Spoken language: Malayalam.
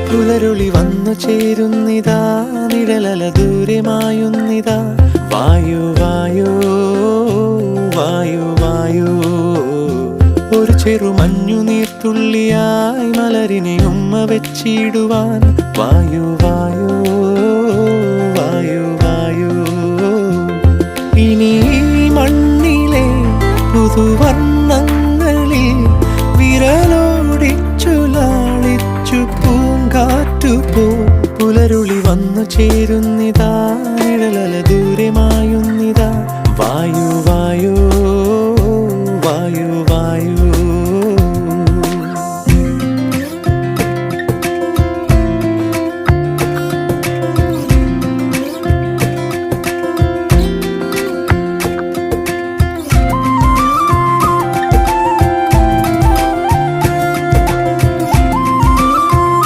പുലരുളി വന്നു ചേരുന്നിതാ, നിഴലല ദൂരെ മായുന്നിതാ. വായു വായു വായു വായു, ഒരു ചെറു മഞ്ഞുനീർത്തുള്ളിയായി മലരിനെ ഉമ്മ വെച്ചിടുവാൻ. വായു വായു വായു വായു, ഇനി മണ്ണിലെ പുതുവർണ്ണങ്ങളിൽ വിരലോടിച്ചു ലാളിച്ചു പൂങ്കാറ്റുപോ. പുലരുളി വന്നു ചേരുന്നിതാ,